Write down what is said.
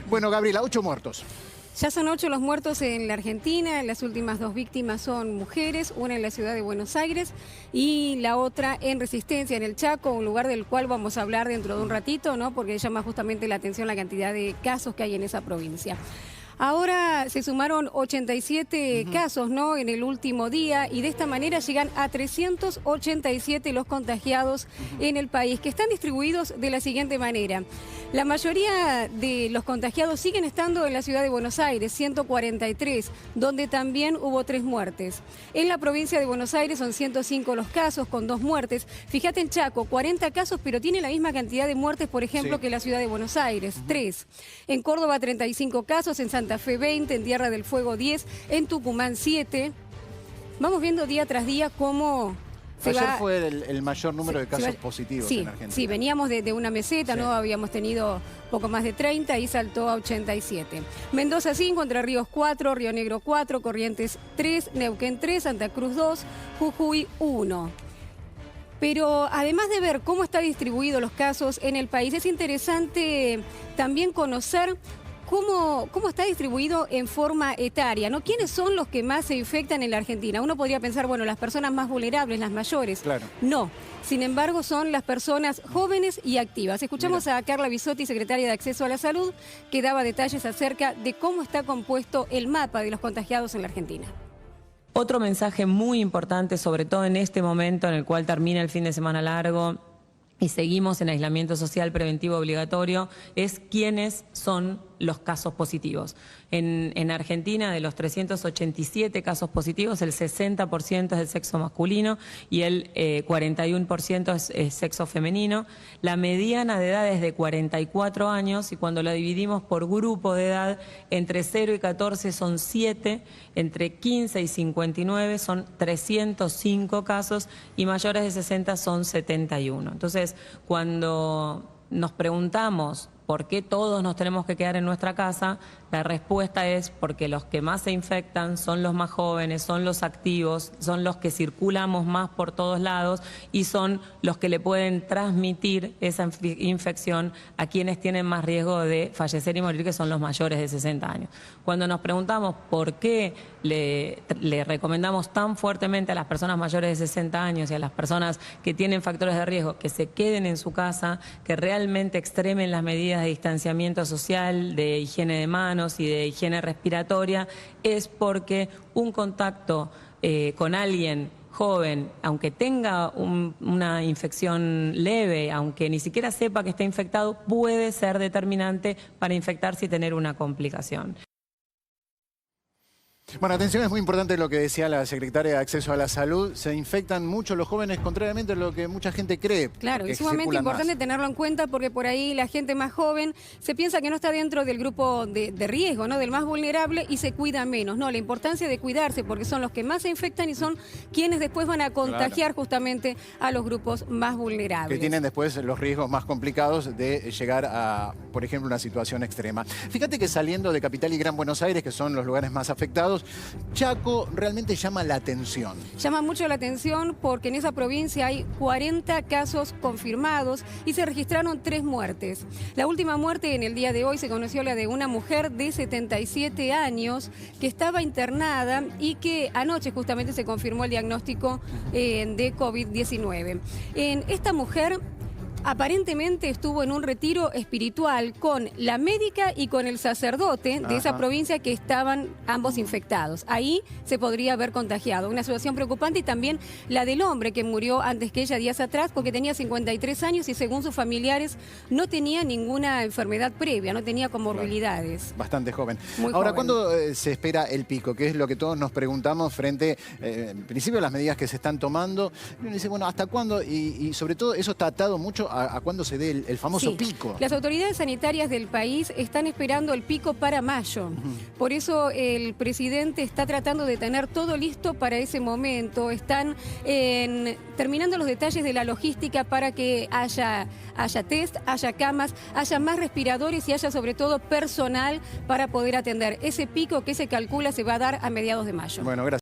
Bueno, Gabriela, 8 muertos. Ya son 8 los muertos en la Argentina, las últimas 2 víctimas son mujeres, una en la ciudad de Buenos Aires y la otra en Resistencia, en el Chaco, un lugar del cual vamos a hablar dentro de un ratito, ¿no? Porque llama justamente la atención la cantidad de casos que hay en esa provincia. Ahora se sumaron 87 casos, ¿no?, en el último día, y de esta manera llegan a 387 los contagiados en el país, que están distribuidos de la siguiente manera. La mayoría de los contagiados siguen estando en la ciudad de Buenos Aires, 143, donde también hubo 3 muertes. En la provincia de Buenos Aires son 105 los casos, con 2 muertes. Fíjate en Chaco, 40 casos, pero tiene la misma cantidad de muertes, por ejemplo, que la ciudad de Buenos Aires, 3. En Córdoba, 35 casos, en Santa Fe 20, en Tierra del Fuego 10, en Tucumán 7. Vamos viendo día tras día cómo Ayer fue el mayor número de casos positivos en Argentina. Sí, veníamos de una meseta, ¿no? Habíamos tenido poco más de 30 y saltó a 87. Mendoza 5, Entre Ríos 4, Río Negro 4, Corrientes 3, Neuquén 3, Santa Cruz 2, Jujuy 1. Pero además de ver cómo están distribuidos los casos en el país, es interesante también conocer ¿Cómo está distribuido en forma etaria, ¿no? ¿Quiénes son los que más se infectan en la Argentina? Uno podría pensar, bueno, las personas más vulnerables, las mayores. Claro. No. Sin embargo, son las personas jóvenes y activas. Escuchamos a Carla Bisotti, secretaria de Acceso a la Salud, que daba detalles acerca de cómo está compuesto el mapa de los contagiados en la Argentina. Otro mensaje muy importante, sobre todo en este momento en el cual termina el fin de semana largo y seguimos en aislamiento social preventivo obligatorio, es quiénes son los casos positivos. En Argentina, de los 387 casos positivos, el 60% es del sexo masculino y el 41% es sexo femenino. La mediana de edad es de 44 años y cuando la dividimos por grupo de edad, entre 0 y 14 son 7, entre 15 y 59 son 305 casos y mayores de 60 son 71. Entonces, cuando nos preguntamos ¿por qué todos nos tenemos que quedar en nuestra casa? La respuesta es porque los que más se infectan son los más jóvenes, son los activos, son los que circulamos más por todos lados y son los que le pueden transmitir esa infección a quienes tienen más riesgo de fallecer y morir, que son los mayores de 60 años. Cuando nos preguntamos por qué le recomendamos tan fuertemente a las personas mayores de 60 años y a las personas que tienen factores de riesgo que se queden en su casa, que realmente extremen las medidas de distanciamiento social, de higiene de manos y de higiene respiratoria, es porque un contacto con alguien joven, aunque tenga una infección leve, aunque ni siquiera sepa que está infectado, puede ser determinante para infectarse y tener una complicación. Bueno, atención, es muy importante lo que decía la secretaria de Acceso a la Salud. Se infectan mucho los jóvenes, contrariamente a lo que mucha gente cree. Claro, es sumamente importante tenerlo en cuenta porque por ahí la gente más joven se piensa que no está dentro del grupo de riesgo, ¿no?, del más vulnerable, y se cuida menos. No, la importancia de cuidarse porque son los que más se infectan y son quienes después van a contagiar justamente a los grupos más vulnerables. Que tienen después los riesgos más complicados de llegar a, por ejemplo, una situación extrema. Fíjate que saliendo de Capital y Gran Buenos Aires, que son los lugares más afectados, Chaco realmente llama la atención. Llama mucho la atención porque en esa provincia hay 40 casos confirmados y se registraron 3 muertes. La última muerte en el día de hoy se conoció la de una mujer de 77 años que estaba internada y que anoche justamente se confirmó el diagnóstico de COVID-19. Esta mujer aparentemente estuvo en un retiro espiritual con la médica y con el sacerdote de esa provincia, que estaban ambos infectados. Ahí se podría haber contagiado. Una situación preocupante, y también la del hombre que murió antes que ella días atrás porque tenía 53 años y según sus familiares no tenía ninguna enfermedad previa, no tenía comorbilidades. Claro, bastante joven. Muy Ahora, joven. ¿cuándo se espera el pico? Que es lo que todos nos preguntamos frente, en principio, a las medidas que se están tomando. Y uno dice, bueno, ¿hasta cuándo? Y sobre todo eso está atado mucho a cuándo se dé el famoso pico. Las autoridades sanitarias del país están esperando el pico para mayo. Por eso el presidente está tratando de tener todo listo para ese momento. Están terminando los detalles de la logística para que haya test, haya camas, haya más respiradores y haya sobre todo personal para poder atender ese pico que se calcula se va a dar a mediados de mayo. Bueno, gracias.